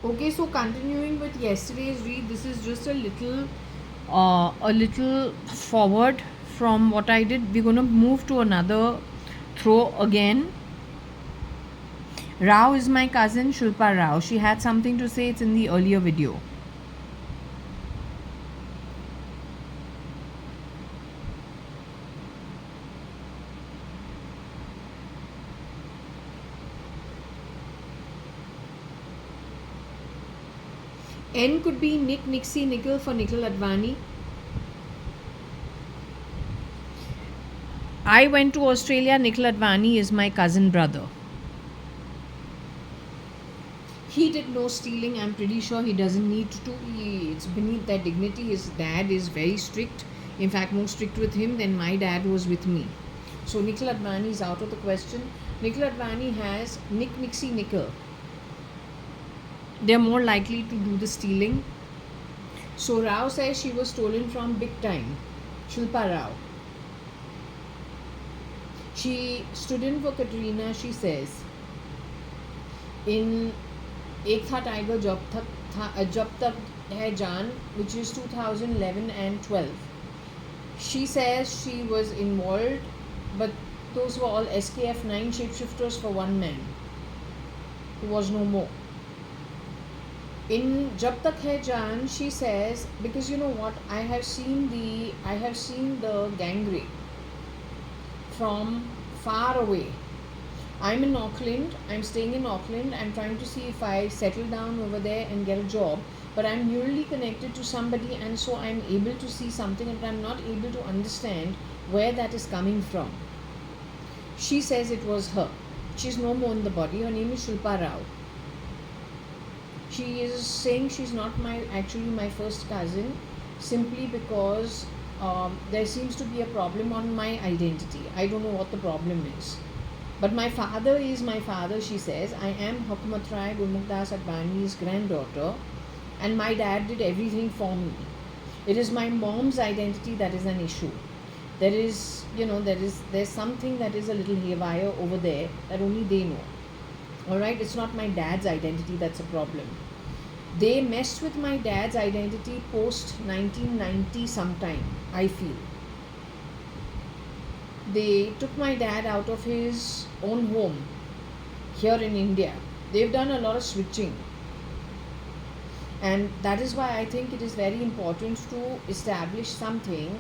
Okay, so continuing with yesterday's read, this is just a little forward from what I did. We're going to move to another throw again. Rao is my cousin Shilpa Rao. She had something to say. It's in the earlier video. N could be Nick, Nixie, Nickel for Nikhil Advani. I went to Australia. Nikhil Advani is my cousin brother. He did no stealing. I'm pretty sure he doesn't need to. It's beneath that dignity. His dad is very strict. In fact, more strict with him than my dad was with me. So Nikhil Advani is out of the question. Nikhil Advani has Nick, Nixie, Nickel. They're more likely to do the stealing. So Rao says she was stolen from big time. Shilpa Rao. She stood in for Katrina, she says. In एक था tiger जब तक है जान, which is 2011 and 12. She says she was involved, but those were all SKF 9 shapeshifters for one man who was no more. In Jab Tak Hai Jaan, she says, because you know what, I have seen the gang rape from far away. I'm in Auckland, I'm staying in Auckland, I'm trying to see if I settle down over there and get a job, but I'm newly connected to somebody, and so I'm able to see something, and I'm not able to understand where that is coming from. She says it was her. She's no more in the body. Her name is Shilpa Rao. She is saying she's not actually my first cousin, simply because there seems to be a problem on my identity. I don't know what the problem is. But my father is my father, she says. I am Hukumat Rai Gurmukhdas Advani's granddaughter, and my dad did everything for me. It is my mom's identity that is an issue. There's something that is a little haywire over there that only they know. Alright, it's not my dad's identity that's a problem. They messed with my dad's identity post 1990 sometime, I feel. They took my dad out of his own home here in India. They've done a lot of switching. And that is why I think it is very important to establish something.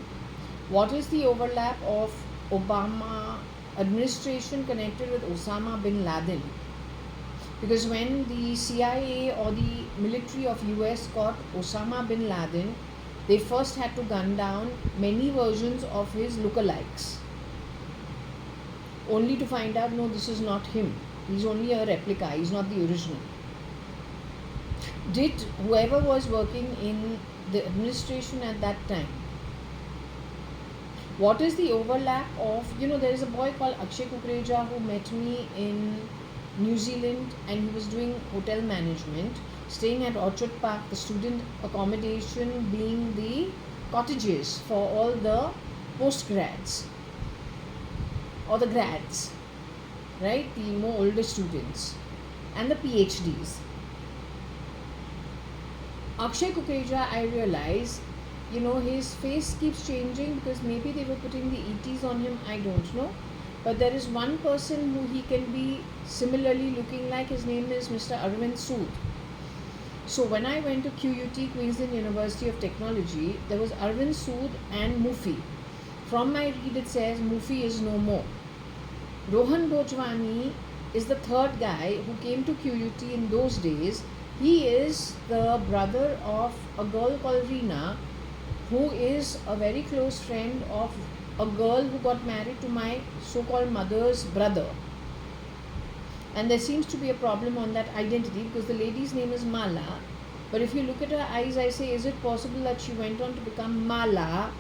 What is the overlap of Obama administration connected with Osama bin Laden? Because when the CIA or the military of US caught Osama bin Laden, they first had to gun down many versions of his lookalikes, only to find out, no, this is not him. He's only a replica. He's not the original. Did whoever was working in the administration at that time, what is the overlap of, there is a boy called Akshay Kukreja who met me in New Zealand, and he was doing hotel management, staying at Orchard Park, the student accommodation being the cottages for all the postgrads or the grads, right? The more older students and the PhDs. Akshay Kukreja, I realize, his face keeps changing because maybe they were putting the ETs on him, I don't know. But there is one person who he can be similarly looking like. His name is Mr. Arvind Sood. So when I went to QUT, Queensland University of Technology, there was Arvind Sood and Mufi. From my read it says Mufi is no more. Rohan Bhojwani is the third guy who came to QUT in those days. He is the brother of a girl called Reena, who is a very close friend of a girl who got married to my so-called mother's brother. And there seems to be a problem on that identity because the lady's name is Mala. But if you look at her eyes, I say, is it possible that she went on to become Mala,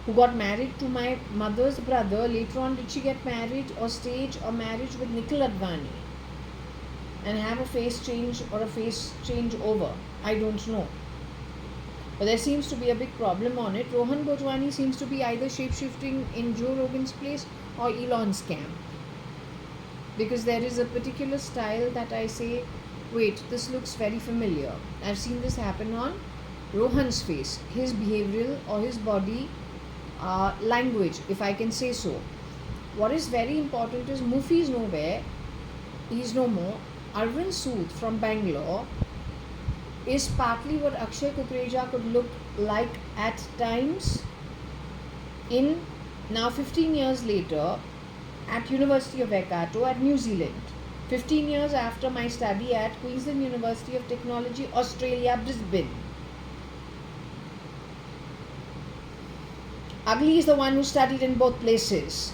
who got married to my mother's brother? Later on, did she get married or stage a marriage with Nikhil Advani and have a face change or a face change over? I don't know. But there seems to be a big problem on it. Rohan Bhojwani seems to be either shape-shifting in Joe Rogan's place or Elon's camp. Because there is a particular style that I say Wait, this looks very familiar. I've seen this happen on Rohan's face, his behavioral or his body language, if I can say so. What is very important is Mufi is nowhere, he's no more. Arvind Sood from Bangalore is partly what Akshay Kukreja could look like at times in now 15 years later at University of Waikato at New Zealand. 15 years after my study at Queensland University of Technology, Australia, Brisbane. Ugly is the one who studied in both places.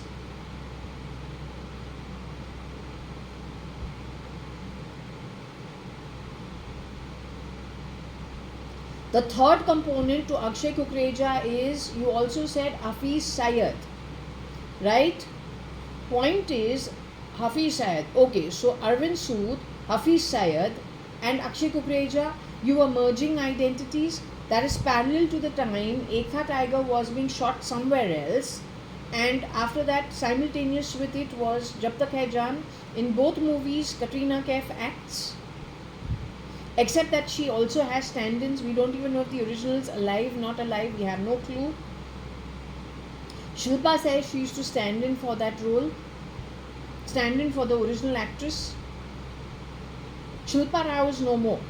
The third component to Akshay Kukreja is, you also said Hafiz Syed, right? Point is Hafiz Syed. Okay, so Arvind Sood, Hafiz Syed and Akshay Kukreja, you were merging identities. That is parallel to the time Ekha Tiger was being shot somewhere else, and after that simultaneous with it was Jab Tak Hai Jaan. In both movies Katrina Kaif acts, except that she also has stand-ins. We don't even know if the original is alive, not alive, we have no clue. Shilpa says she used to stand in for that role, stand in for the original actress. Shilpa Rao is no more.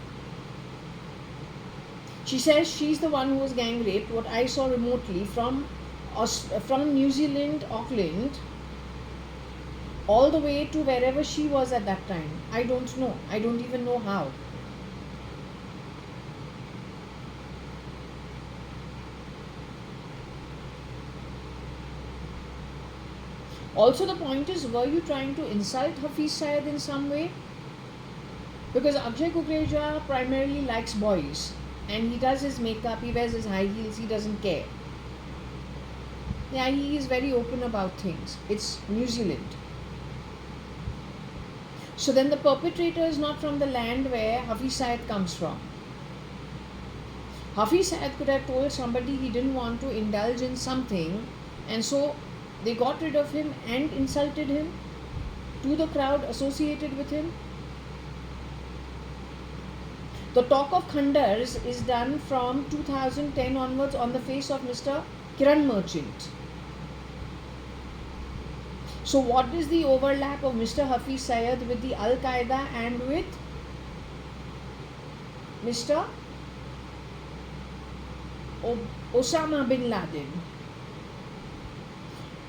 She says she's the one who was gang raped, what I saw remotely from New Zealand, Auckland, all the way to wherever she was at that time. I don't know. I don't even know how. Also, the point is, were you trying to insult Hafiz Syed in some way? Because Akshay Kukreja primarily likes boys, and he does his makeup, he wears his high heels, he doesn't care. Yeah, he is very open about things. It's New Zealand. So then the perpetrator is not from the land where Hafiz Syed comes from. Hafiz Syed could have told somebody he didn't want to indulge in something, and so they got rid of him and insulted him to the crowd associated with him. The talk of Khandars is done from 2010 onwards on the face of Mr. Kiran Merchant. So what is the overlap of Mr. Hafiz Syed with the Al-Qaeda and with Mr. Osama bin Laden?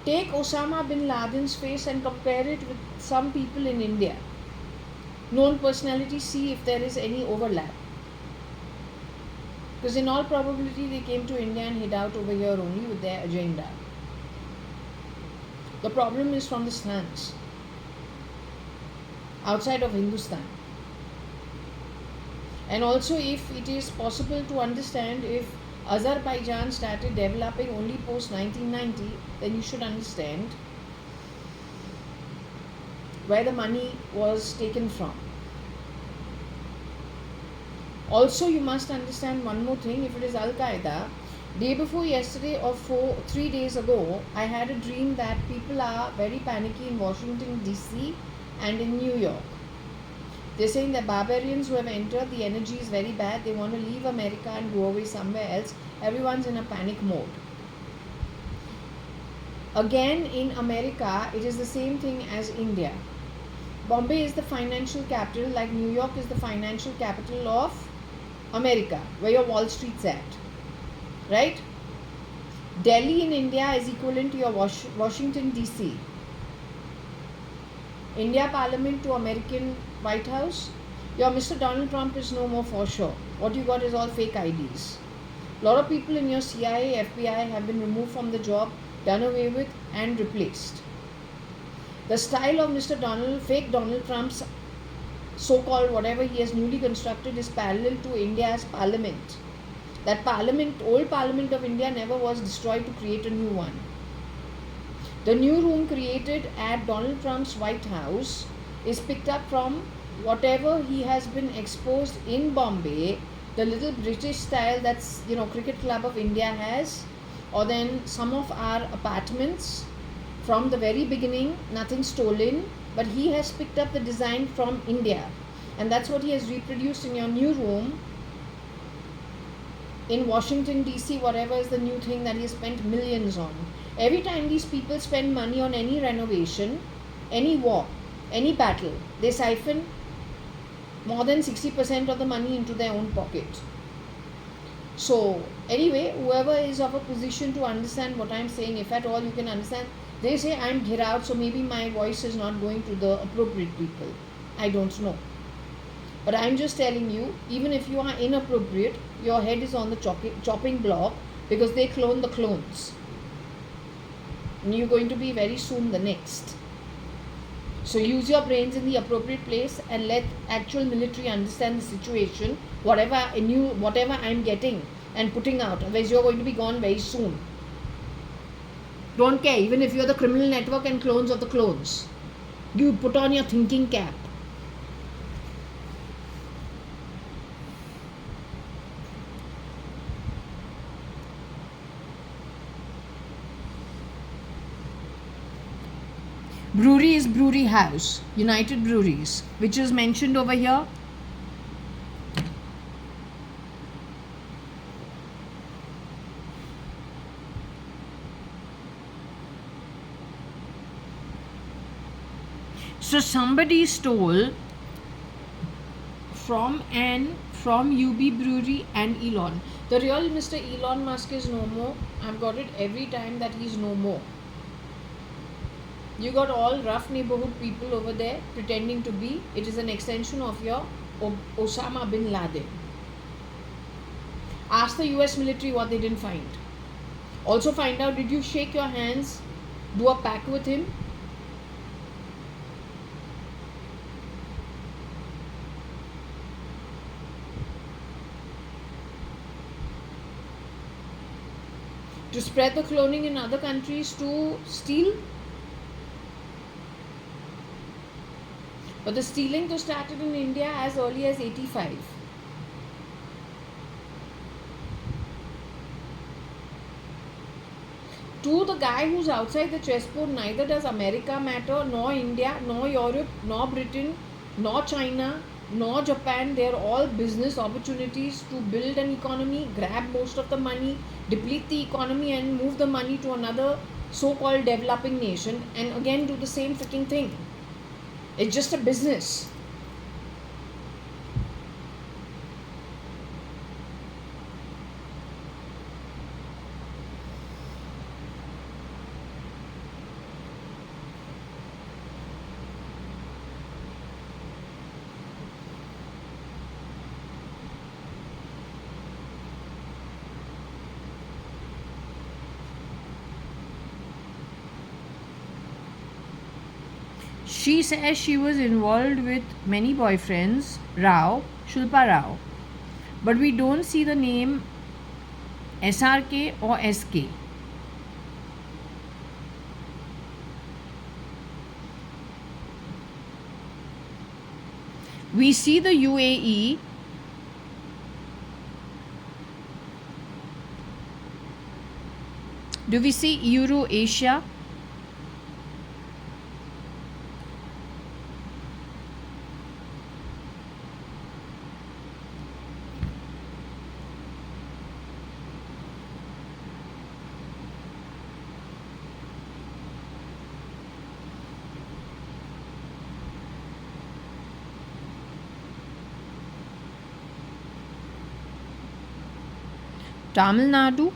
Take Osama bin Laden's face and compare it with some people in India. Known personalities, see if there is any overlap. Because in all probability they came to India and hid out over here only with their agenda. The problem is from the stance outside of Hindustan. And also, if it is possible to understand, if Azerbaijan started developing only post 1990, then you should understand where the money was taken from. Also, you must understand one more thing. If it is Al-Qaeda, day before yesterday or 3 days ago, I had a dream that people are very panicky in Washington DC and in New York. They're saying that barbarians who have entered, the energy is very bad. They want to leave America and go away somewhere else. Everyone's in a panic mode. Again, in America, it is the same thing as India. Bombay is the financial capital, like New York is the financial capital of America, where your Wall Street's at. Right? Delhi in India is equivalent to your Washington DC. India Parliament to American White House. Your Mr. Donald Trump is no more for sure. What you got is all fake IDs. A lot of people in your CIA, FBI have been removed from the job, done away with and replaced. The style of Mr. fake Donald Trump's so-called whatever he has newly constructed is parallel to India's parliament. That parliament, old parliament of India never was destroyed to create a new one. The new room created at Donald Trump's White House is picked up from whatever he has been exposed in Bombay, the little British style that's, Cricket Club of India has, or then some of our apartments from the very beginning, nothing stolen, but he has picked up the design from India. And that's what he has reproduced in your new room in Washington DC, whatever is the new thing that he spent millions on. Every time these people spend money on any renovation, any war, any battle, they siphon more than 60% of the money into their own pocket. So anyway, whoever is of a position to understand what I'm saying, if at all you can understand, they say I'm ghiraut, so maybe my voice is not going to the appropriate people. I don't know. But I'm just telling you, even if you are inappropriate, your head is on the chopping block, because they clone the clones. And you're going to be very soon the next. So use your brains in the appropriate place and let actual military understand the situation, whatever I'm getting and putting out. Otherwise you're going to be gone very soon. Don't care, even if you're the criminal network and clones of the clones. You put on your thinking cap. Brewery is Brewery House, United Breweries, which is mentioned over here. So somebody stole from UB Brewery and Elon. The real Mr. Elon Musk is no more. I've got it every time that he's no more. You got all rough neighborhood people over there pretending to be. It is an extension of your Osama bin Laden. Ask the US military what they didn't find. Also find out, did you shake your hands, do a pact with him? To spread the cloning in other countries to steal? But the stealing was started in India as early as 85. To the guy who's outside the chessboard, neither does America matter, nor India, nor Europe, nor Britain, nor China, nor Japan. They're all business opportunities to build an economy, grab most of the money, deplete the economy and move the money to another so-called developing nation and again do the same freaking thing. It's just a business. She says she was involved with many boyfriends, Shilpa Rao. But we don't see the name SRK or SK. We see the UAE. Do we see Euro-Asia? Tamil Nadu?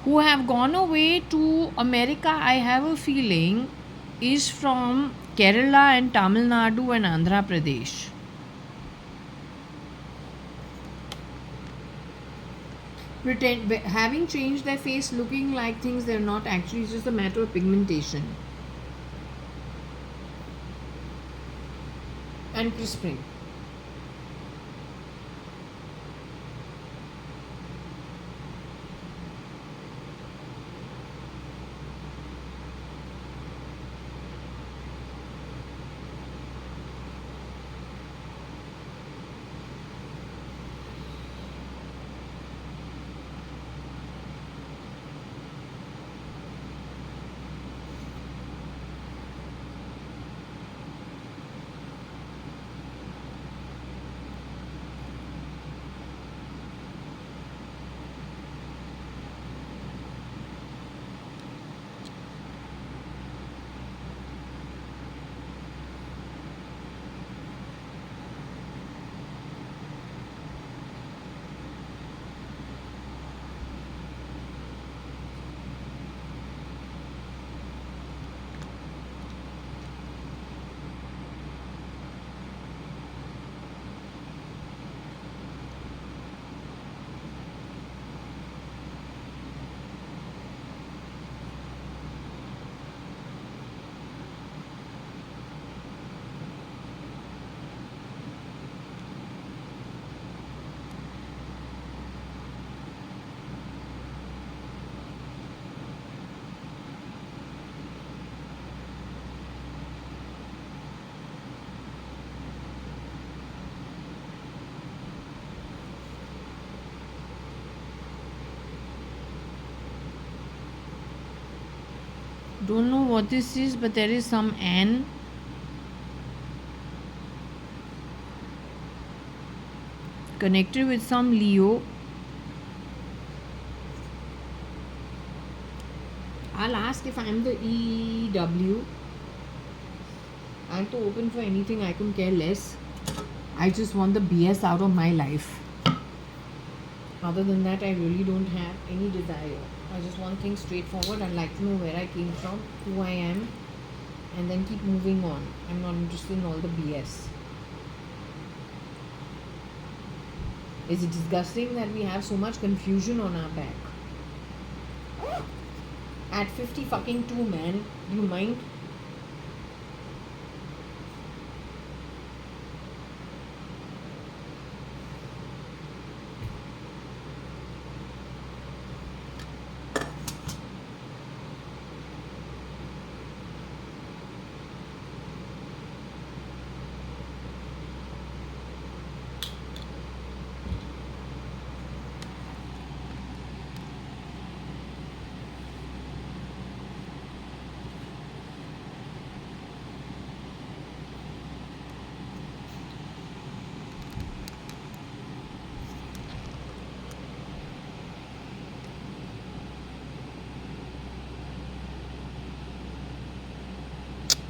Who have gone away to America, I have a feeling, is from Kerala and Tamil Nadu and Andhra Pradesh. having changed their face, looking like things they're not actually. It's just a matter of pigmentation and crisping. Don't know what this is, but there is some N connected with some Leo. I'll ask if I'm the EW. I'm too open for anything, I couldn't care less. I just want the BS out of my life. Other than that, I really don't have any desire. I just want things straightforward. I'd like to know where I came from, who I am, and then keep moving on. I'm not interested in all the BS. Is it disgusting that we have so much confusion on our back? At 50 fucking 2, man. Do you mind?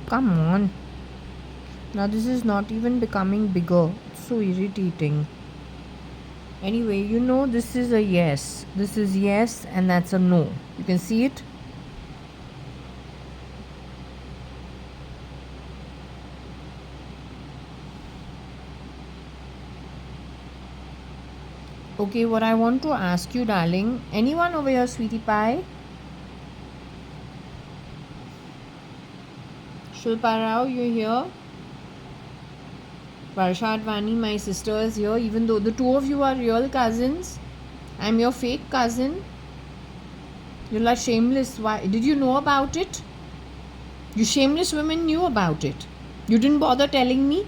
Come on. Now this is not even becoming bigger. It's so irritating. Anyway, you know this is a yes. This is yes and that's a no. You can see it. Okay, what I want to ask you, darling. Anyone over here, sweetie pie? Shilpa Rao, you're here. Jaya Advani, my sister, is here. Even though the two of you are real cousins, I'm your fake cousin. You're like shameless. Why? Did you know about it? You shameless women knew about it. You didn't bother telling me?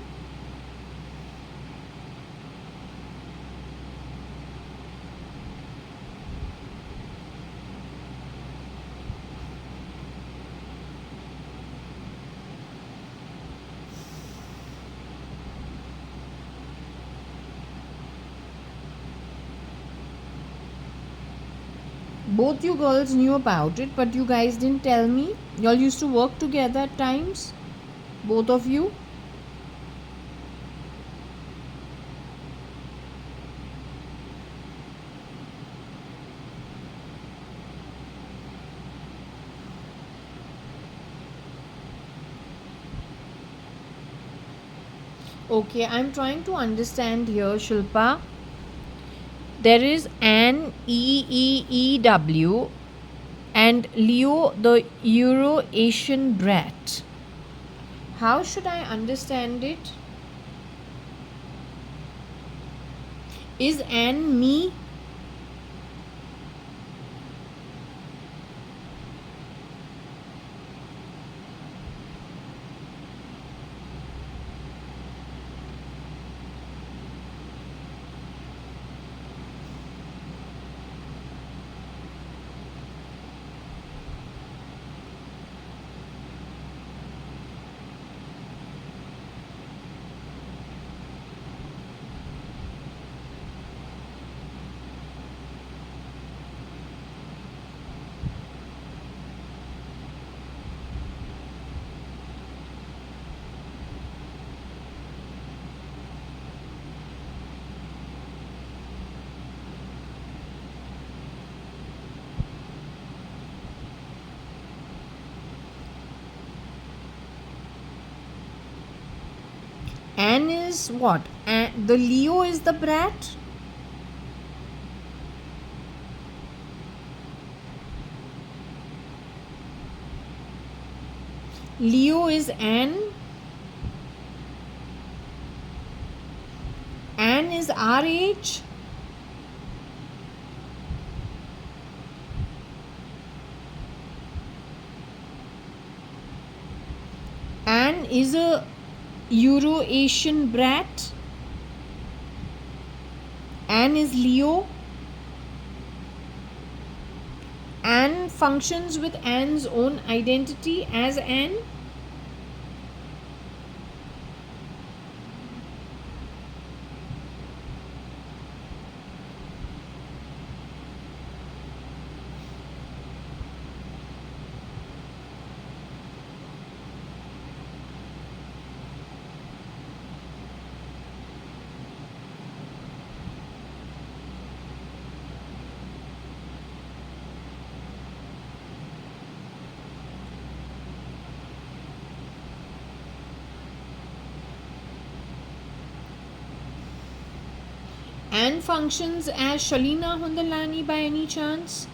Both you girls knew about it, but you guys didn't tell me. Y'all used to work together at times. Both of you. Okay, I'm trying to understand here, Shilpa. There is an EEEW and Leo the Euro-Asian brat. How should I understand it? Is Anne me? Anne is what? The Leo is the brat? Leo is Anne. Anne is our age. Anne is a Euro-Asian brat. Anne is Leo. Anne functions with Anne's own identity as Anne. Anne functions as Shalina Hundalani by any chance?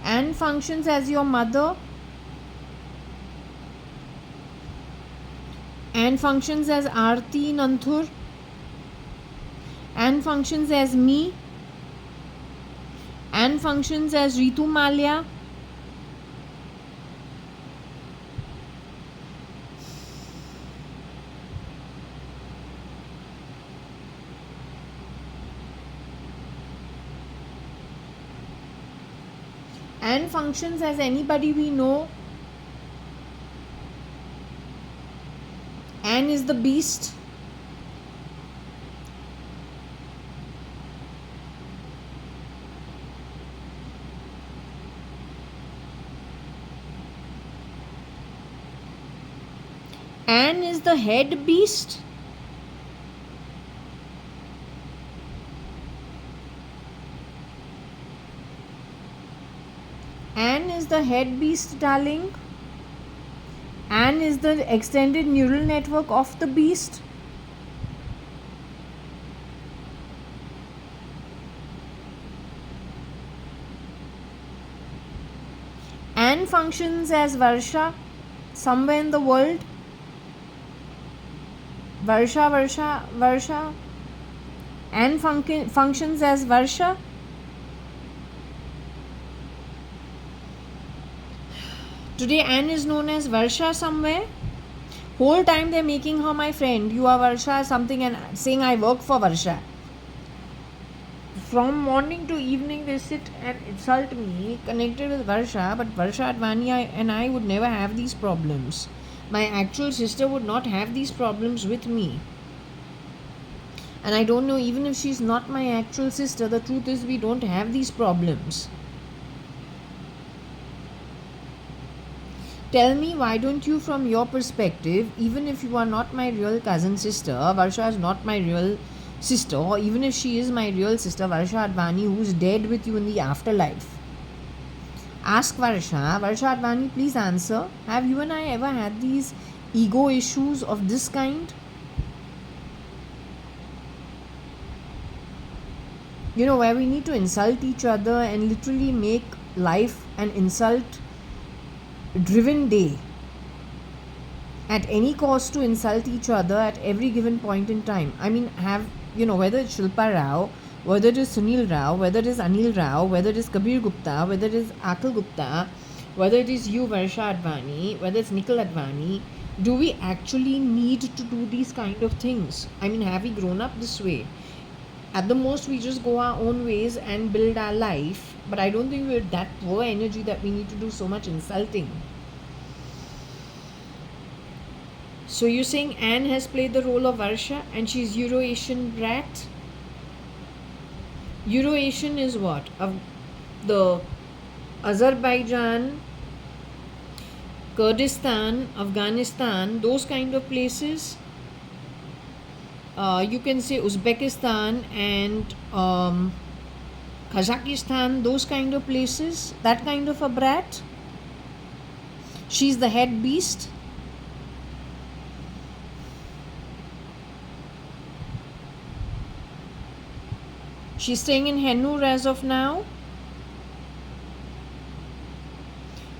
Anne functions as your mother? Anne functions as Aarti Nanthur? Anne functions as me? Anne functions as Ritu Malia? Anne functions as anybody we know. Anne is the beast. Anne is the head beast. Anne is the head beast, darling. Anne is the extended neural network of the beast. Anne functions as Varsha somewhere in the world. Varsha. Anne functions as Varsha. Today Anne is known as Varsha somewhere. Whole time they're making her my friend. You are Varsha something and saying I work for Varsha. From morning to evening they sit and insult me connected with Varsha, but Varsha Advani and I would never have these problems. My actual sister would not have these problems with me. And I don't know, even if she's not my actual sister, the truth is we don't have these problems. Tell me, why don't you, from your perspective, even if you are not my real cousin sister, Varsha is not my real sister, or even if she is my real sister, Varsha Advani, who's dead with you in the afterlife, ask Varsha. Varsha Advani, please answer. Have you and I ever had these ego issues of this kind? Where we need to insult each other and literally make life an insult driven day, at any cost to insult each other at every given point in time. I mean, whether it's Shilpa Rao, whether it is Sunil Rao, whether it is Anil Rao, whether it is Kabir Gupta, whether it is Akil Gupta, whether it is you, Varsha Advani, whether it's Nikhil Advani, do we actually need to do these kind of things? I mean, have we grown up this way? At the most, we just go our own ways and build our life, but I don't think we're that poor energy that we need to do so much insulting. So you're saying Anne has played the role of Varsha and she's Euro-Asian brat? Euro-Asian is what? Of the Azerbaijan, Kurdistan, Afghanistan, those kind of places. You can say Uzbekistan and Kazakhstan, those kind of places. That kind of a brat. She's the head beast. She's staying in Hennur as of now.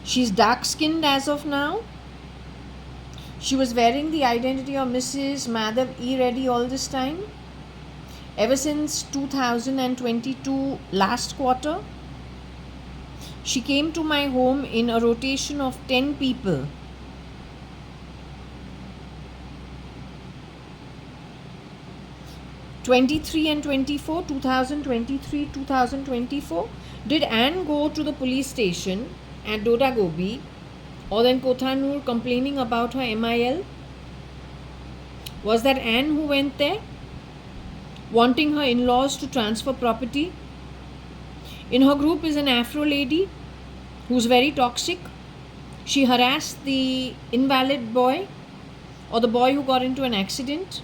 She's dark skinned as of now. She was wearing the identity of Mrs. Madhav E. Reddy all this time. Ever since 2022 last quarter. She came to my home in a rotation of 10 people. '23 and 24, 2023, 2024. Did Anne go to the police station at Doda Gobi or then Kothanur complaining about her MIL? Was that Anne who went there, wanting her in-laws to transfer property? In her group is an Afro lady who's very toxic. She harassed the invalid boy or the boy who got into an accident.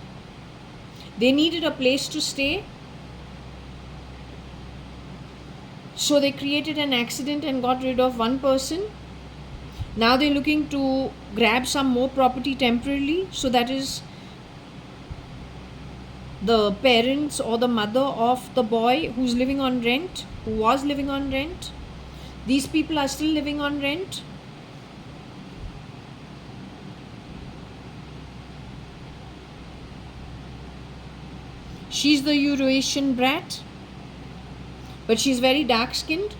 They needed a place to stay, so they created an accident and got rid of one person. Now they're looking to grab some more property temporarily, so that is the parents or the mother of the boy who's living on rent, who was living on rent. These people are still living on rent. She's the Euro-Asian brat, but she's very dark skinned.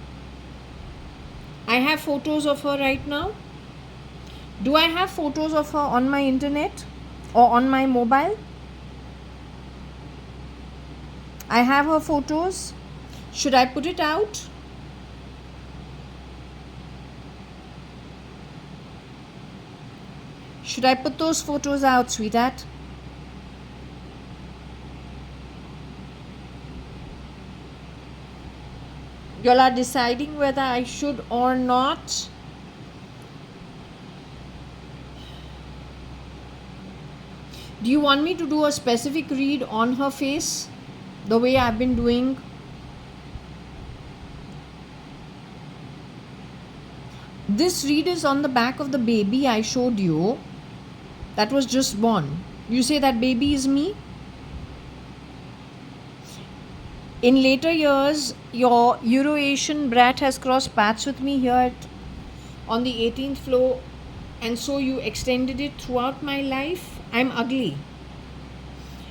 I have photos of her right now. Do I have photos of her on my internet or on my mobile? I have her photos. Should I put it out? Should I put those photos out, sweetheart? Y'all are deciding whether I should or not. Do you want me to do a specific read on her face, the way I've been doing? This read is on the back of the baby I showed you that was just born. You say that baby is me? In later years, your Euro-Asian brat has crossed paths with me here on the 18th floor, and so you extended it throughout my life. I'm ugly.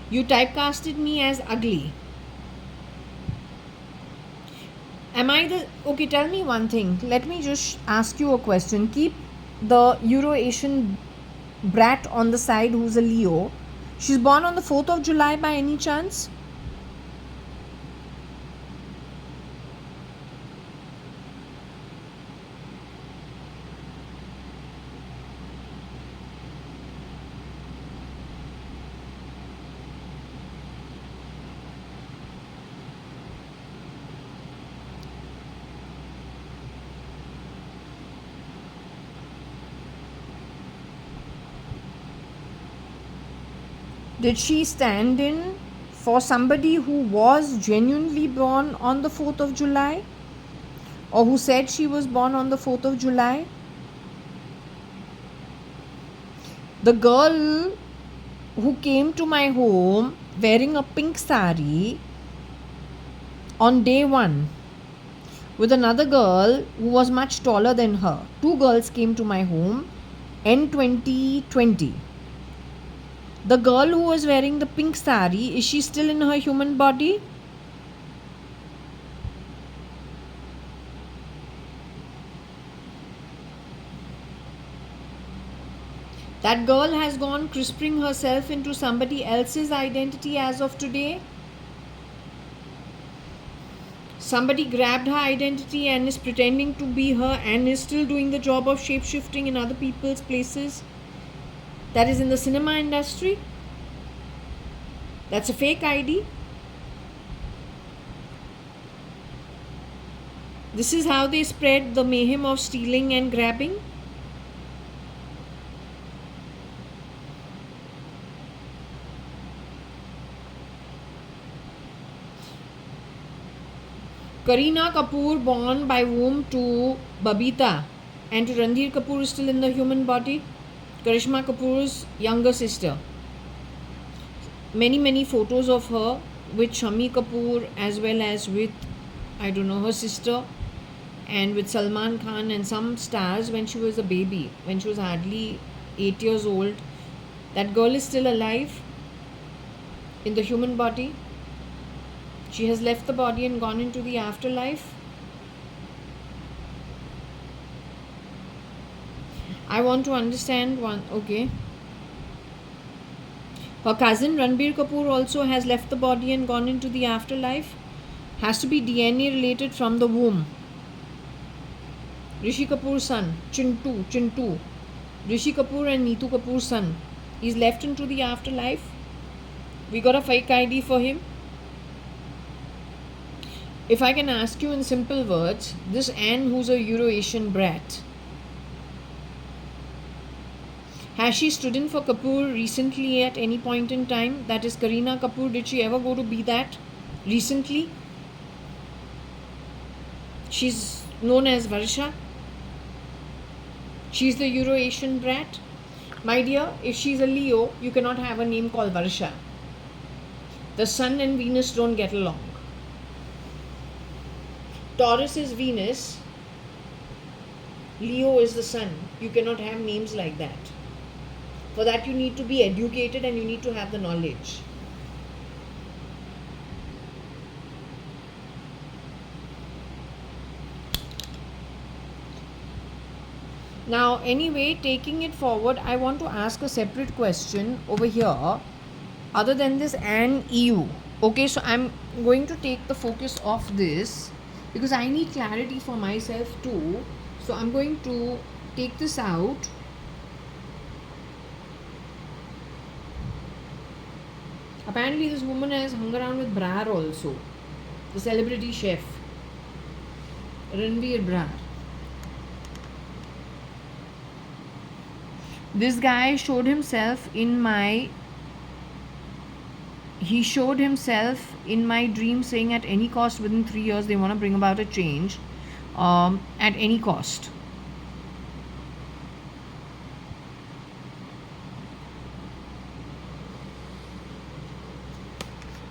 You typecasted me as ugly. Am I the... Okay, tell me one thing. Let me just ask you a question. Keep the Euro-Asian brat on the side who's a Leo. She's born on the 4th of July by any chance? Did she stand in for somebody who was genuinely born on the 4th of July? Or who said she was born on the 4th of July? The girl who came to my home wearing a pink sari on day 1 with another girl who was much taller than her. Two girls came to my home in 2020. The girl who was wearing the pink sari, is she still in her human body? That girl has gone crisping herself into somebody else's identity as of today. Somebody grabbed her identity and is pretending to be her and is still doing the job of shape shifting in other people's places. That is in the cinema industry. That's a fake ID. This is how they spread the mayhem of stealing and grabbing. Kareena Kapoor born by womb to Babita and to Ranbir Kapoor is still in the human body. Karishma Kapoor's younger sister. Many photos of her with Shami Kapoor as well as with, I don't know, her sister and with Salman Khan and some stars when she was a baby, when she was hardly 8 years old. That girl is still alive in the human body. She has left the body and gone into the afterlife. I want to understand one. Okay. Her cousin Ranbir Kapoor also has left the body and gone into the afterlife. Has to be DNA related from the womb. Rishi Kapoor's son, Chintu. Rishi Kapoor and Neetu Kapoor's son. He's left into the afterlife. We got a fake ID for him. If I can ask you in simple words, this Anne who's a Euro-Asian brat, has she stood in for Kapoor recently at any point in time? That is Kareena Kapoor. Did she ever go to be that recently? She's known as Varsha. She's the Euro-Asian brat. My dear, if she's a Leo, you cannot have a name called Varsha. The Sun and Venus don't get along. Taurus is Venus. Leo is the Sun. You cannot have names like that. For that you need to be educated and you need to have the knowledge. Now, anyway, taking it forward, I want to ask a separate question over here other than this and EU. Okay, so I'm going to take the focus off this because I need clarity for myself too. So I'm going to take this out. Apparently this woman has hung around with Brar also, the celebrity chef Ranveer Brar. This guy showed himself in my dream saying at any cost within 3 years they want to bring about a change at any cost.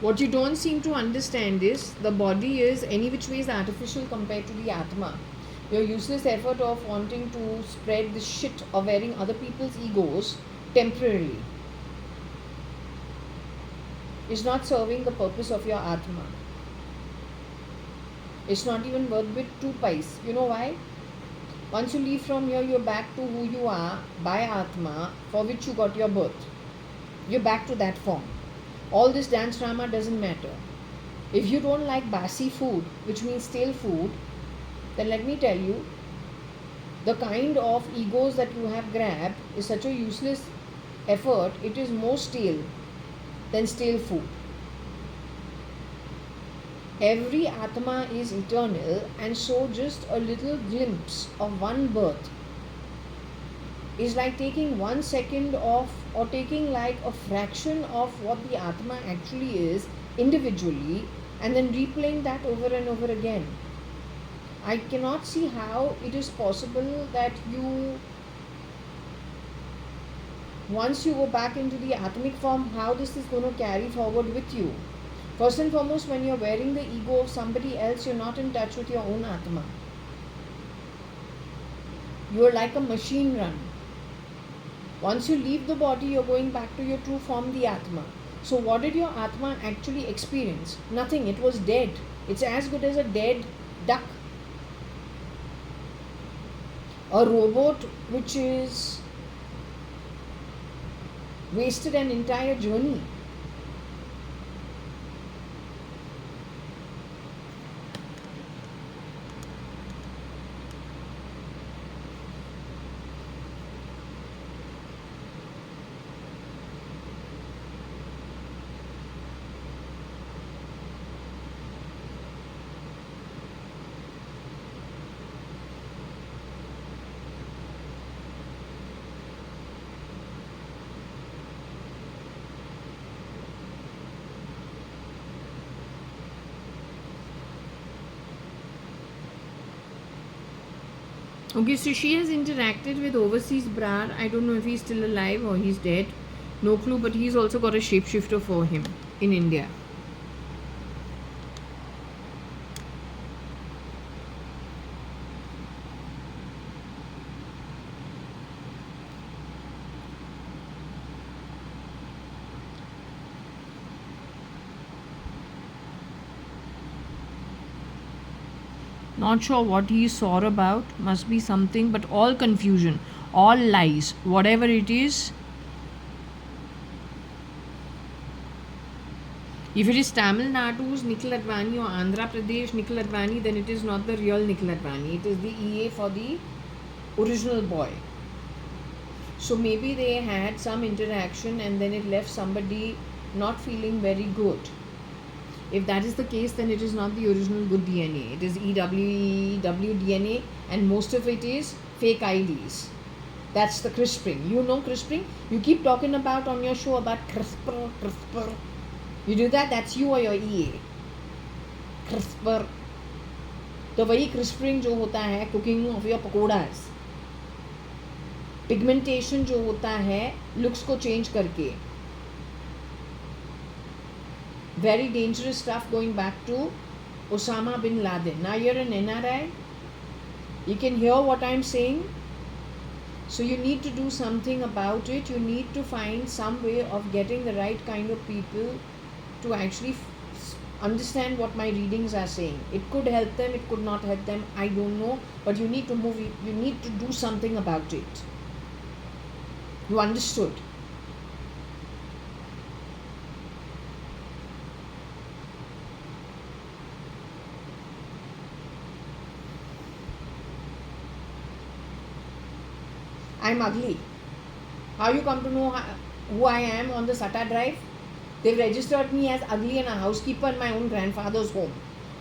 What you don't seem to understand is the body is any which way is artificial compared to the Atma. Your useless effort of wanting to spread the shit of wearing other people's egos temporarily is not serving the purpose of your Atma. It's not even worth with 2 pies. You know why? Once you leave from here, you're back to who you are by Atma, for which you got your birth. You're back to that form. All this dance drama doesn't matter. If you don't like basi food, which means stale food, then let me tell you, the kind of egos that you have grabbed is such a useless effort. It is more stale than stale food. Every Atma is eternal, and so just a little glimpse of one birth is like taking 1 second of, or taking like a fraction of what the Atma actually is individually, and then replaying that over and over again. I cannot see how it is possible that you once you go back into the atomic form, how this is going to carry forward with you? First and foremost, when you're wearing the ego of somebody else, you're not in touch with your own Atma. You're like a machine run. Once you leave the body, you're going back to your true form, the Atma. So what did your Atma actually experience? Nothing. It was dead. It's as good as a dead duck. A robot which is wasted an entire journey. Okay, so she has interacted with overseas Brar. I don't know if he's still alive or he's dead. No clue, but he's also got a shapeshifter for him in India. Not sure what he is sore about. Must be something, but all confusion, all lies, whatever it is. If it is Tamil Nadu's Nikhil Advani or Andhra Pradesh Nikhil Advani, then it is not the real Nikhil Advani. It is the EA for the original boy. So maybe they had some interaction and then it left somebody not feeling very good. If that is the case, then it is not the original good DNA. It is EW DNA, and most of it is fake IDs. That's the CRISPRing. You know CRISPRing? You keep talking about on your show about CRISPR. You do that, that's you or your EA. CRISPR. तो वही CRISPRing जो होता है cooking of your pakoras. Pigmentation जो होता है looks को change करके. Very dangerous stuff going back to Osama bin Laden. Now you're an NRI. You can hear what I'm saying. So you need to do something about it. You need to find some way of getting the right kind of people to actually understand what my readings are saying. It could help them, it could not help them, I don't know. But you need to move, you need to do something about it. You understood? I'm ugly. How you come to know who I am on the SATA drive? They've registered me as ugly and a housekeeper in my own grandfather's home.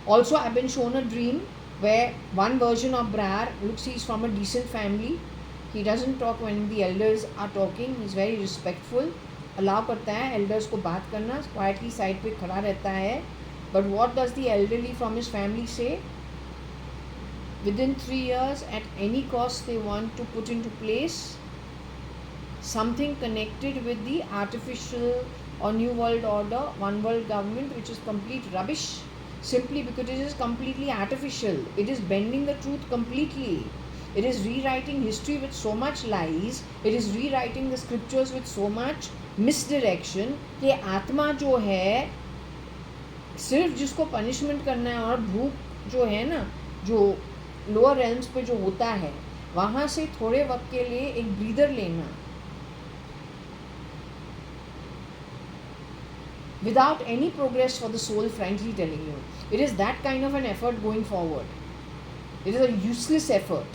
Also, I've been shown a dream where one version of Brar looks he's from a decent family. He doesn't talk when the elders are talking. He's very respectful. Allow करता है elders को बात करना. Quietly side पे खड़ा रहता है. But what does the elderly from his family say? Within 3 years, at any cost, they want to put into place something connected with the artificial or New World Order, One World Government, which is complete rubbish, simply because it is completely artificial. It is bending the truth completely. It is rewriting history with so much lies. It is rewriting the scriptures with so much misdirection. कि आत्मा जो है सिर्फ जिसको punishment करना है और भूख जो है ना जो लोअर रेल्म्स पे जो होता है वहाँ से थोड़े वक्त के लिए एक ब्रीदर लेना without any progress for the soul, frankly telling you. It is that kind of an effort going forward. It is a useless effort.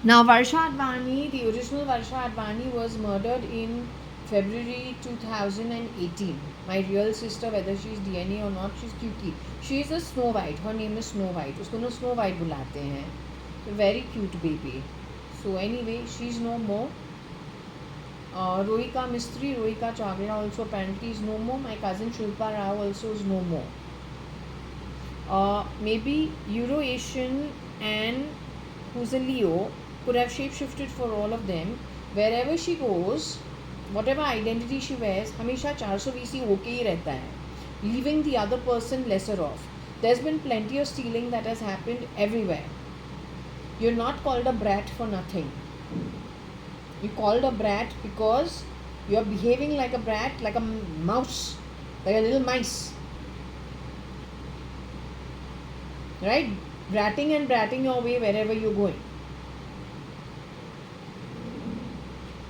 Now, Varsha Advani, the original Varsha Advani, was murdered in February 2018. My real sister, whether she's DNA or not, she's cutie. She is a Snow White. Her name is Snow White. उसको ना Snow White बुलाते हैं. A very cute baby. So anyway, she's no more. Rohika Mistry, Rohika Chagla also apparently is no more. My cousin Shilpa Rao also is no more. Maybe Euro-Asian and who's a Leo could have shape-shifted for all of them. Wherever she goes, whatever identity she wears, हमेशा 420 होके ही रहता है, leaving the other person lesser off. There's been plenty of stealing that has happened everywhere. You're not called a brat for nothing. You're called a brat because you're behaving like a brat, like a mouse, like a little mice. Right? Bratting your way wherever you're going.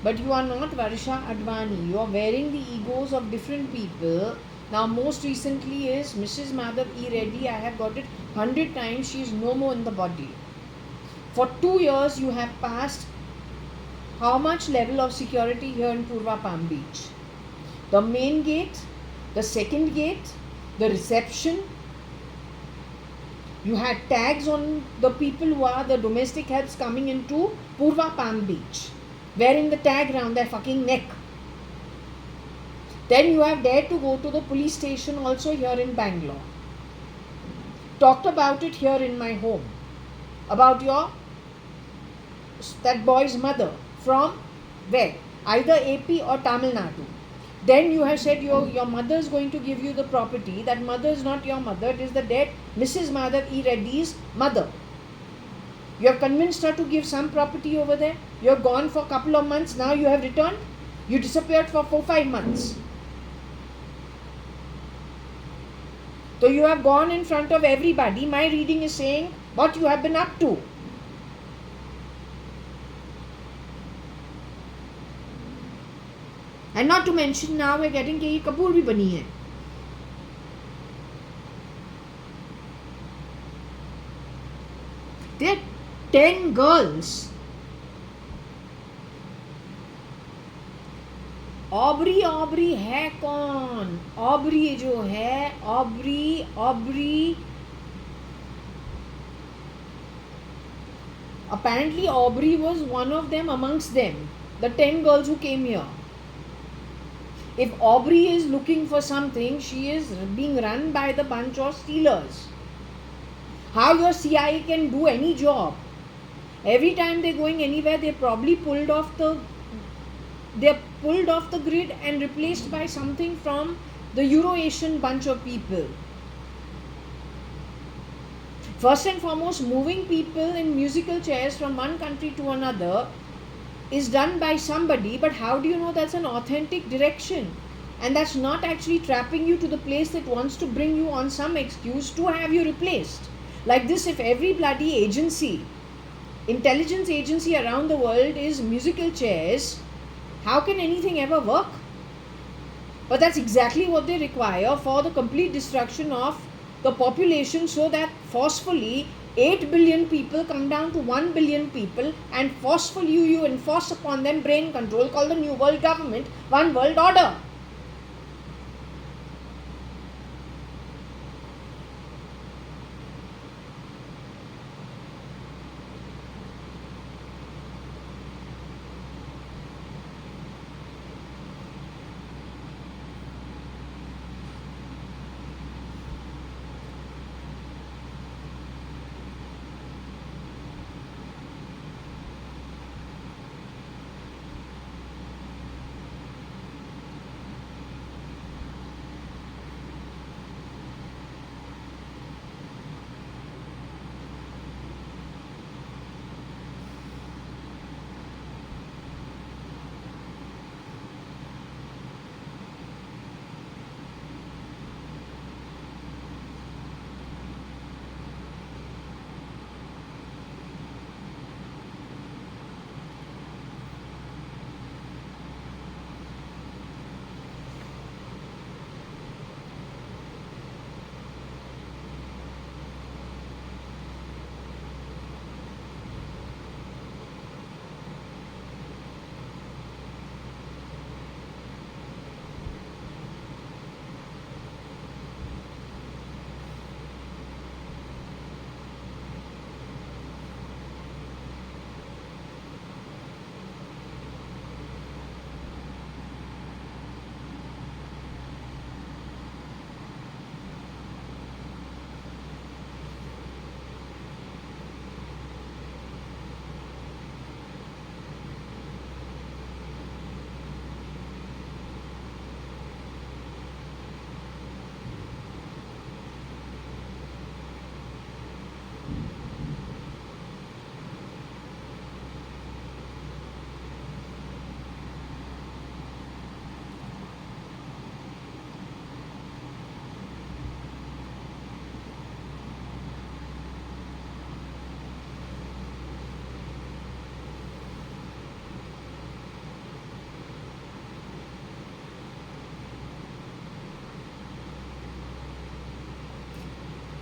But you are not Varsha Advani. You are wearing the egos of different people. Now, most recently is Mrs. Madhav E. Reddy. I have got it 100 times. She is no more in the body. For 2 years, you have passed how much level of security here in Purva Palm Beach? The main gate, the second gate, the reception. You had tags on the people who are the domestic helps coming into Purva Palm Beach, wearing the tag around their fucking neck. Then you have dared to go to the police station also here in Bangalore. Talked about it here in my home. About that boy's mother from where? Either AP or Tamil Nadu. Then you have said your mother is going to give you the property. That mother is not your mother. It is the dead Mrs. Madhav E. Reddy's mother. You have convinced her to give some property over there. You have gone for a couple of months. Now you have returned. You disappeared for 4-5 months. So you have gone in front of everybody. My reading is saying what you have been up to. And not to mention now we're getting कि ये कपूर भी बनी है. There are 10 girls. Aubrey है कौन? Aubrey जो है, Aubrey. Apparently Aubrey was one of them amongst them. The 10 girls who came here. If Aubrey is looking for something, she is being run by the bunch of stealers. How your CIA can do any job? Every time they're going anywhere, they're probably pulled off the grid and replaced by something from the Euro-Asian bunch of people. First and foremost, moving people in musical chairs from one country to another is done by somebody, but how do you know that's an authentic direction? And that's not actually trapping you to the place that wants to bring you on some excuse to have you replaced. Like this, if every bloody agency, intelligence agency around the world is musical chairs, how can anything ever work? But that's exactly what they require for the complete destruction of the population, so that forcefully 8 billion people come down to 1 billion people, and forcefully you enforce upon them brain control called the New World Government, One World Order.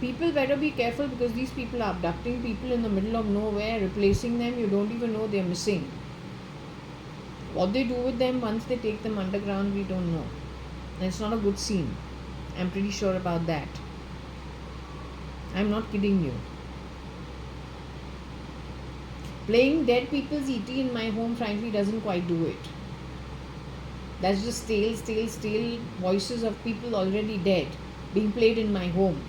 People better be careful, because these people are abducting people in the middle of nowhere, replacing them. You don't even know they're missing. What they do with them once they take them underground, we don't know. And it's not a good scene. I'm pretty sure about that. I'm not kidding you. Playing dead people's ET in my home, frankly, doesn't quite do it. That's just stale voices of people already dead being played in my home.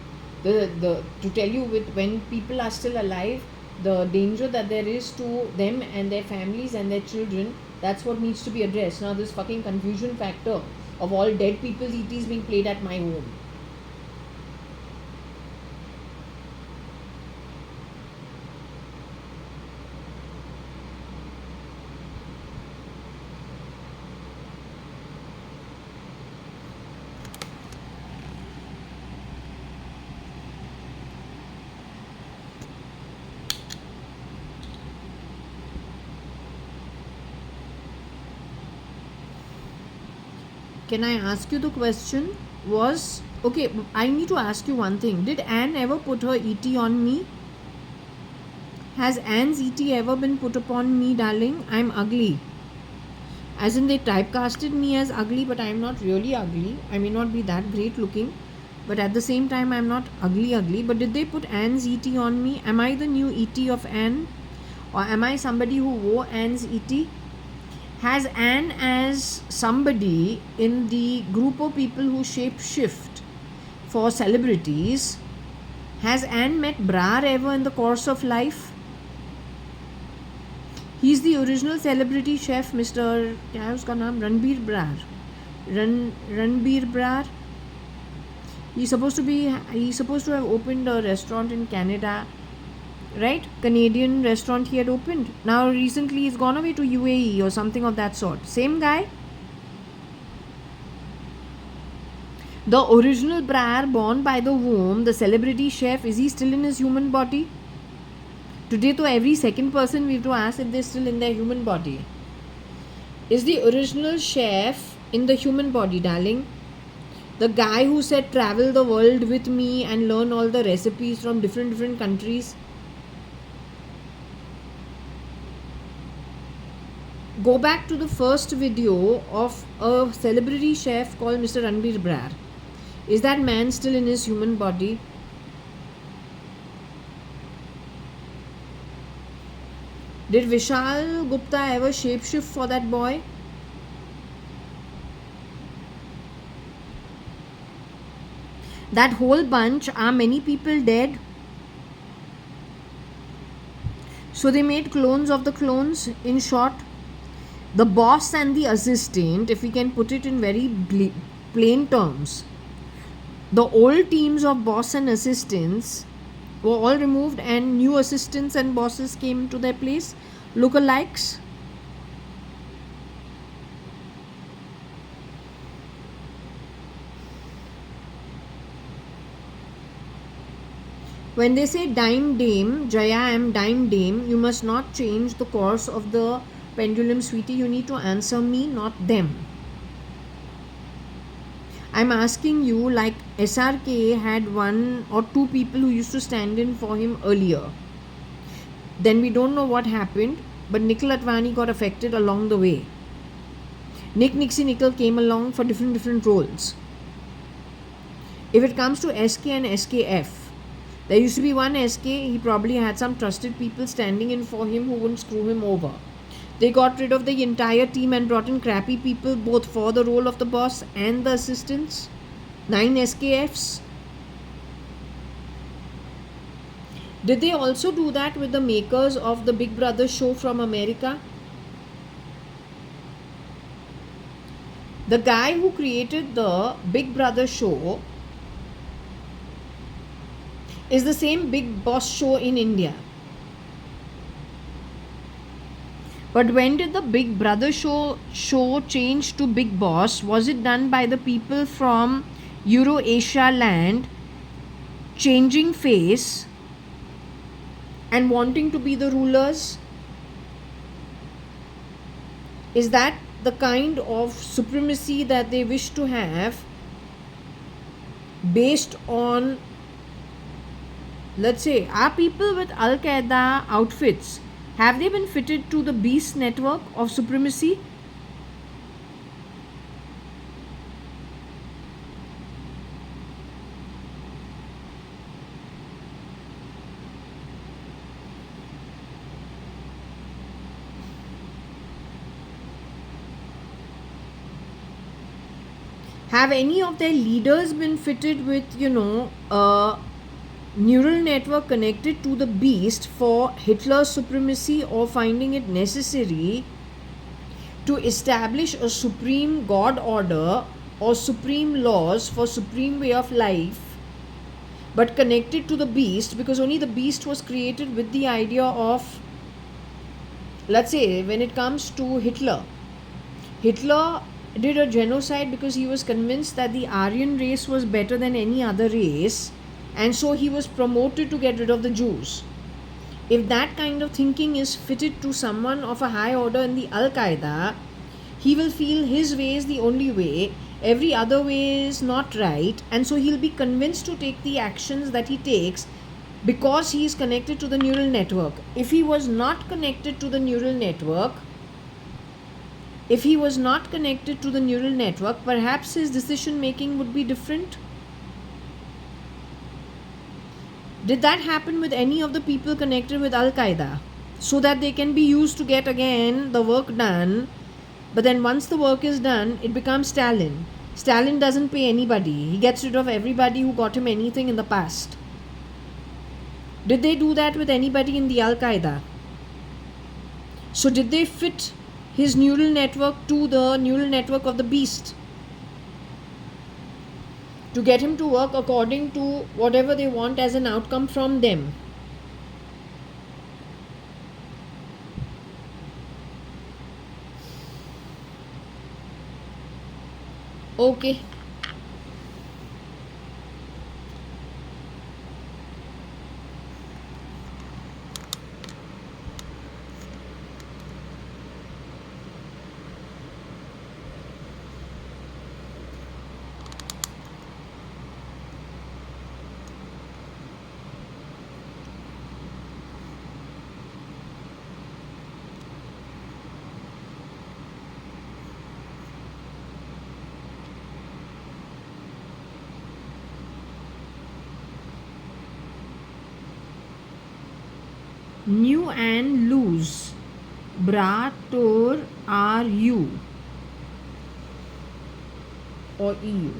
To tell you, with when people are still alive, the danger that there is to them and their families and their children, that's what needs to be addressed. Now this fucking confusion factor of all dead people's ETs being played at my home. Can I ask you the question? Okay, I need to ask you one thing. Did Anne ever put her ET on me? Has Anne's ET ever been put upon me, darling? I'm ugly. As in, they typecasted me as ugly, but I'm not really ugly. I may not be that great looking, but at the same time, I'm not ugly. But did they put Anne's ET on me? Am I the new ET of Anne? Or am I somebody who wore Anne's ET? Has Anne as somebody in the group of people who shape shift for celebrities? Has Anne met Brar ever in the course of life? He's the original celebrity chef, Mr. क्या है उसका नाम? Ranbir Brar. Ranbir Brar. He's supposed to have opened a restaurant in Canada, right? Canadian restaurant he had opened. Now recently he's gone away to UAE or something of that sort. Same guy. The original Brar, born by the womb, the celebrity chef, is he still in his human body? Today, to every second person we have to ask if they're still in their human body. Is the original chef in the human body, darling? The guy who said travel the world with me and learn all the recipes from different countries. Go back to the first video of a celebrity chef called Mr. Ranbir Brar. Is that man still in his human body? Did Vishal Gupta ever shapeshift for that boy? That whole bunch, are many people dead? So they made clones of the clones. In short, the boss and the assistant, if we can put it in very plain terms, the old teams of boss and assistants were all removed and new assistants and bosses came to their place, lookalikes. When they say dime dame, Jaya, I am dime dame, you must not change the course of the pendulum, sweetie. You need to answer me, not them. I'm asking you, like SRK had one or two people who used to stand in for him earlier. Then we don't know what happened, but Nikhil Advani got affected along the way. Nixie Nickel came along for different roles. If it comes to SK and SKF, there used to be one SK, he probably had some trusted people standing in for him who wouldn't screw him over. They got rid of the entire team and brought in crappy people both for the role of the boss and the assistants. 9 SKFs. Did they also do that with the makers of the Big Brother show from America? The guy who created the Big Brother show is the same Big Boss show in India. But when did the Big Brother show change to Big Boss? Was it done by the people from Euro-Asia land changing face and wanting to be the rulers? Is that the kind of supremacy that they wish to have based on let's say, are people with Al Qaeda outfits, have they been fitted to the beast network of supremacy? Have any of their leaders been fitted with, a neural network connected to the beast for Hitler's supremacy, or finding it necessary to establish a supreme god order or supreme laws for supreme way of life, but connected to the beast, because only the beast was created with the idea of, let's say, when it comes to Hitler did a genocide because he was convinced that the Aryan race was better than any other race, and so he was promoted to get rid of the Jews. If that kind of thinking is fitted to someone of a high order in the Al Qaeda, he will feel his way is the only way, every other way is not right, and so he'll be convinced to take the actions that he takes because he is connected to the neural network. If he was not connected to the neural network, perhaps his decision making would be different. Did that happen with any of the people connected with Al Qaeda? So that they can be used to get again the work done, but then once the work is done, it becomes Stalin. Stalin doesn't pay anybody, he gets rid of everybody who got him anything in the past. Did they do that with anybody in the Al Qaeda? So did they fit his neural network to the neural network of the beast to get him to work according to whatever they want as an outcome from them? Okay. New and lose. Bra tor are you or EU.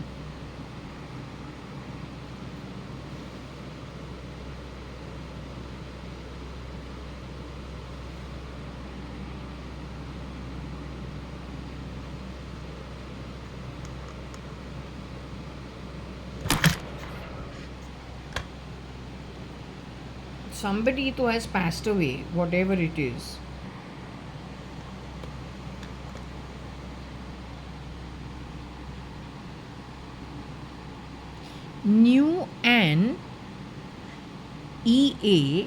Somebody who has passed away, whatever it is. New and EA,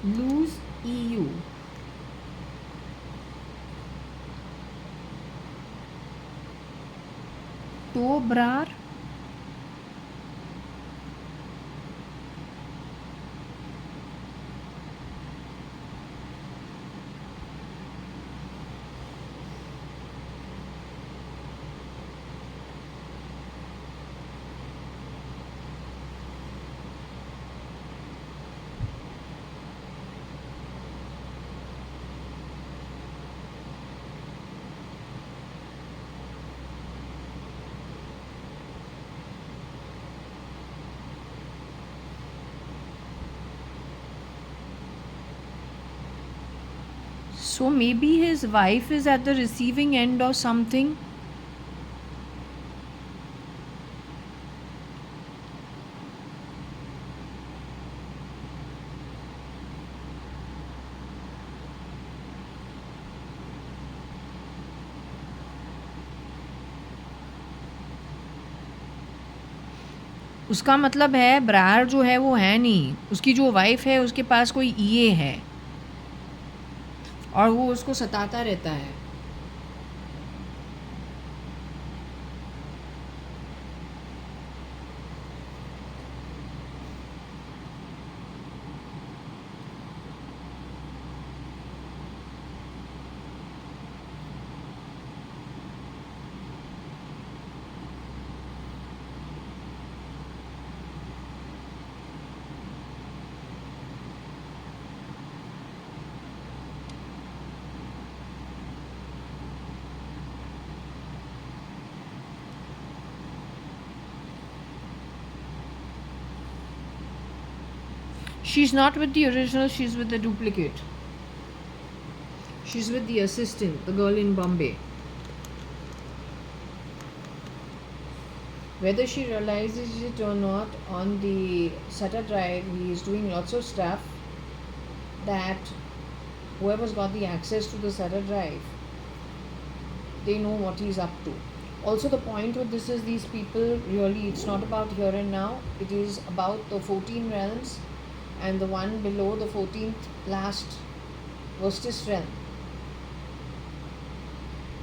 lose EU. Tobrar, so maybe his wife is at the receiving end or something. उसका मतलब है ब्रार जो है वो है नहीं, उसकी जो वाइफ है उसके पास कोई ईए है और वो उसको सताता रहता है. She's not with the original, she's with the duplicate. She's with the assistant, the girl in Bombay. Whether she realizes it or not, on the Sutter Drive, he is doing lots of stuff that whoever's got the access to the Sutter Drive, they know what he's up to. Also, the point with this is these people really, it's not about here and now, it is about the 14 realms and the one below the 14th last worstest realm.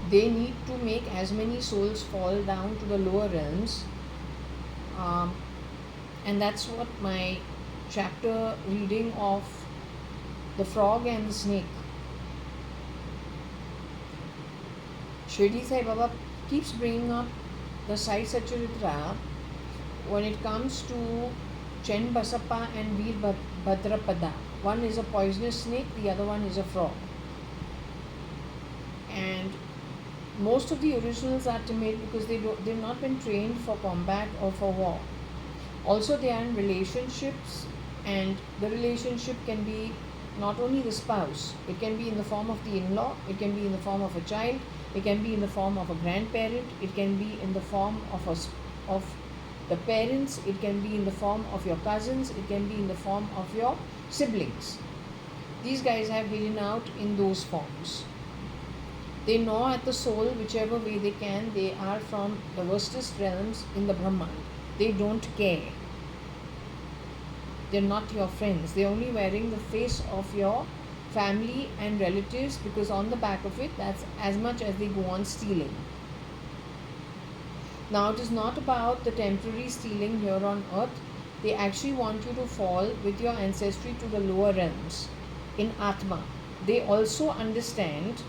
They need to make as many souls fall down to the lower realms, and that's what my chapter reading of the frog and the snake. Shirdi Sai Baba keeps bringing up the Sai Sacharitra when it comes to Chen Basappa and Veer Bhadrapada. One is a poisonous snake, the other one is a frog. And most of the originals are timid because they've not been trained for combat or for war. Also, they are in relationships, and the relationship can be not only the spouse, it can be in the form of the in-law, it can be in the form of a child, it can be in the form of a grandparent, it can be in the form of the parents, it can be in the form of your cousins, it can be in the form of your siblings. These guys have hidden out in those forms. They gnaw at the soul whichever way they can. They are from the worstest realms in the Brahman. They don't care. They're not your friends. They're only wearing the face of your family and relatives, because on the back of it, that's as much as they go on stealing. Now, it is not about the temporary stealing here on earth. They actually want you to fall with your ancestry to the lower realms in Atma. They also understand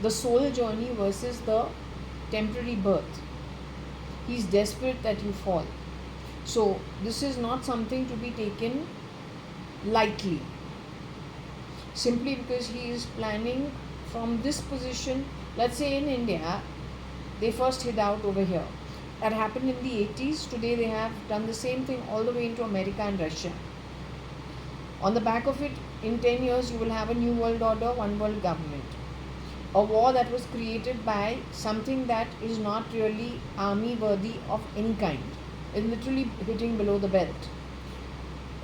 the soul journey versus the temporary birth. He's desperate that you fall. So, this is not something to be taken lightly. Simply because he is planning from this position. Let's say in India, they first hid out over here. That happened in the 80s. Today they have done the same thing all the way into America and Russia. On the back of it, in 10 years, you will have a new world order, one world government. A war that was created by something that is not really army worthy of any kind. It's literally hitting below the belt.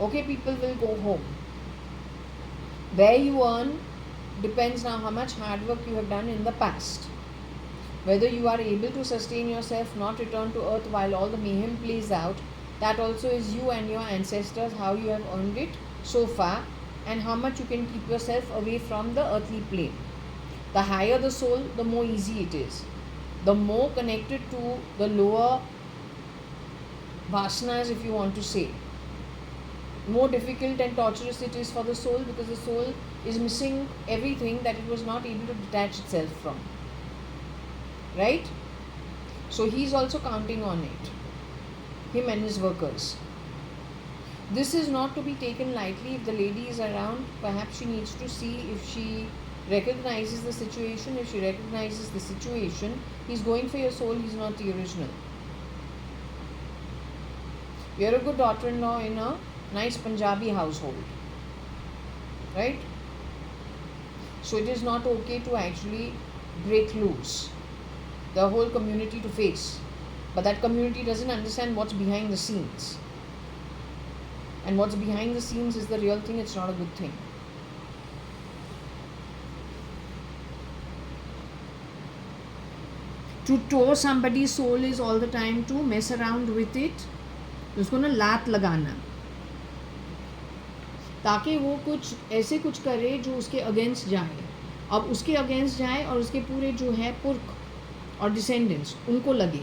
Okay, people will go home. Where you earn depends now how much hard work you have done in the past. Whether you are able to sustain yourself, not return to earth while all the mayhem plays out, that also is you and your ancestors, how you have earned it so far, and how much you can keep yourself away from the earthly plane. The higher the soul, the more easy it is. The more connected to the lower vasanas, if you want to say. More difficult and torturous it is for the soul, because the soul is missing everything that it was not able to detach itself from. Right? So he's also counting on it. Him and his workers. This is not to be taken lightly. If the lady is around, perhaps she needs to see if she recognizes the situation. If she recognizes the situation, he's going for your soul, he's not the original. You're a good daughter-in-law in a nice Punjabi household. Right? So it is not okay to actually break loose the whole community to face. But that community doesn't understand what's behind the scenes. And what's behind the scenes is the real thing, it's not a good thing. To tow somebody's soul is all the time to mess around with it. उसको ना लात लगाना, ताकि वो कुछ ऐसे कुछ करे जो उसके अगेंस्ट जाए. अब उसके अगेंस्ट जाए और उसके पूरे जो है पुरख और डिसेंडेंट्स उनको लगे.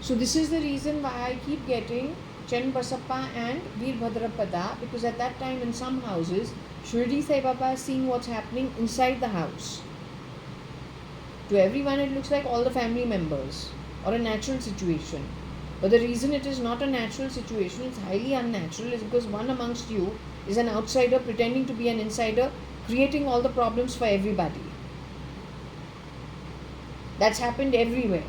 So this is the reason why I keep getting Chen Basappa and Veer Bhadrapada, because at that time in some houses, Shirdi Sai Baba is seeing what's happening inside the house. To everyone it looks like all the family members or a natural situation. But the reason it is not a natural situation, it's highly unnatural, is because one amongst you is an outsider pretending to be an insider, creating all the problems for everybody. That's happened everywhere.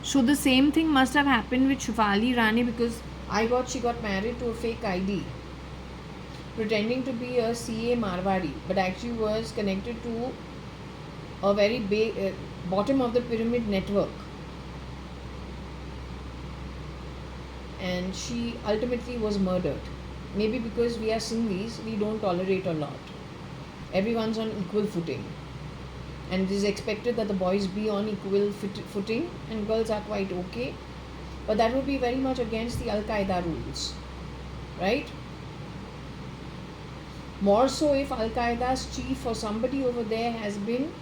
So the same thing must have happened with Shufali Rani, because she got married to a fake ID, pretending to be a CA Marwari, but actually was connected to a very bottom of the pyramid network. And she ultimately was murdered. Maybe because we are Singhis, we don't tolerate a lot. Everyone's on equal footing. And it is expected that the boys be on equal footing and girls are quite okay. But that would be very much against the Al Qaeda rules, right? More so if Al Qaeda's chief or somebody over there has been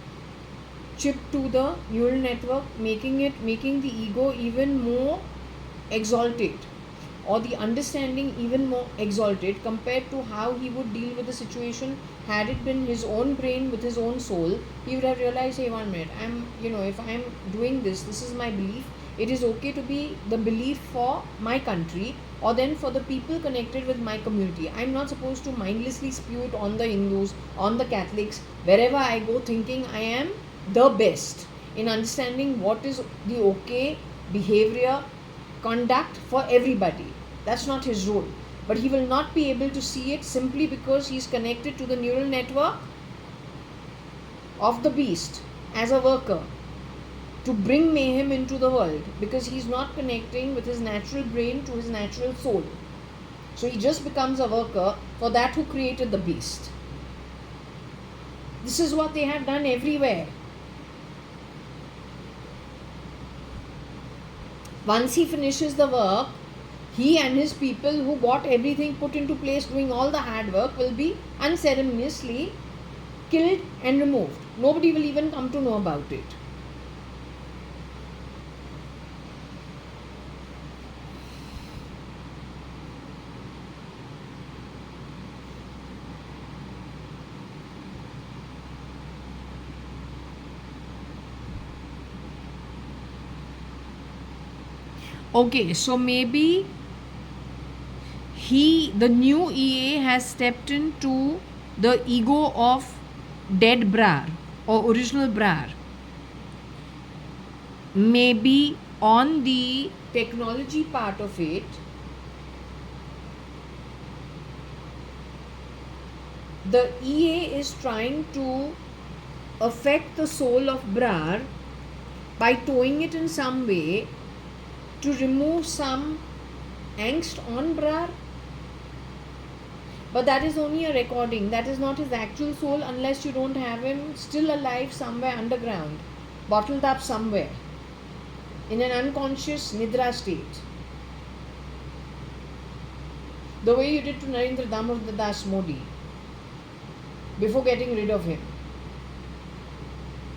chipped to the neural network, making the ego even more exalted, or the understanding even more exalted compared to how he would deal with the situation. Had it been his own brain with his own soul, he would have realized, hey, 1 minute, if I'm doing this is my belief. It is okay to be the belief for my country, or then for the people connected with my community. I'm not supposed to mindlessly spew it on the Hindus, on the Catholics, wherever I go, thinking I am the best in understanding what is the okay behavior, conduct for everybody. That's not his role. But he will not be able to see it simply because he is connected to the neural network of the beast as a worker to bring mayhem into the world, because he is not connecting with his natural brain to his natural soul. So he just becomes a worker for that who created the beast. This is what they have done everywhere. Once he finishes the work, he and his people who got everything put into place, doing all the hard work, will be unceremoniously killed and removed. Nobody will even come to know about it. Okay, so maybe the new EA has stepped into the ego of dead Brar or original Brar. Maybe on the technology part of it, the EA is trying to affect the soul of Brar by towing it in some way to remove some angst on Brar. But that is only a recording. That is not his actual soul, unless you don't have him still alive somewhere underground, bottled up somewhere in an unconscious Nidra state. The way you did to Narendra Damodar Das Modi before getting rid of him.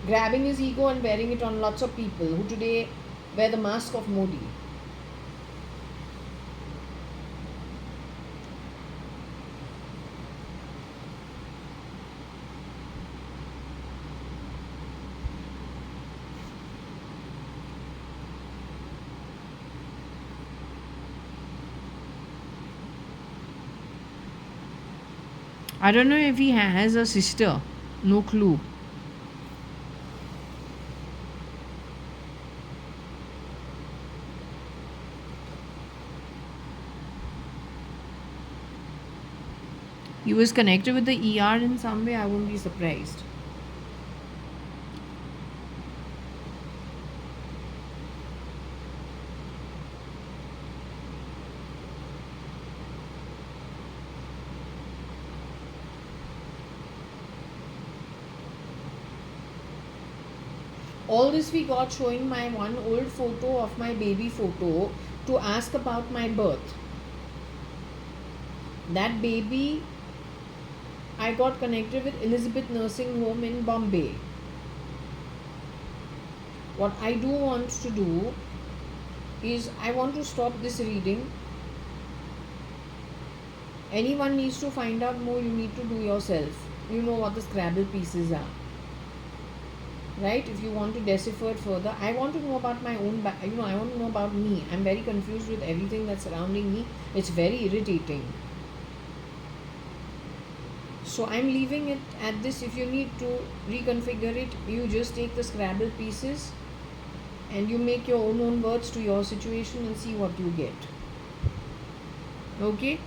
Grabbing his ego and wearing it on lots of people who today wear the mask of Modi. I don't know if he has a sister. No clue. He was connected with the ER in some way, I won't be surprised. All this we got showing my one old photo of my baby photo to ask about my birth. That baby I got connected with Elizabeth Nursing Home in Bombay. What I do want to do is I want to stop this reading. Anyone needs to find out more, you need to do yourself. You know what the Scrabble pieces are. Right? If you want to decipher it further, I want to know about my own, I want to know about me. I'm very confused with everything that's surrounding me. It's very irritating. So I'm leaving it at this. If you need to reconfigure it, you just take the Scrabble pieces and you make your own words to your situation and see what you get. Okay,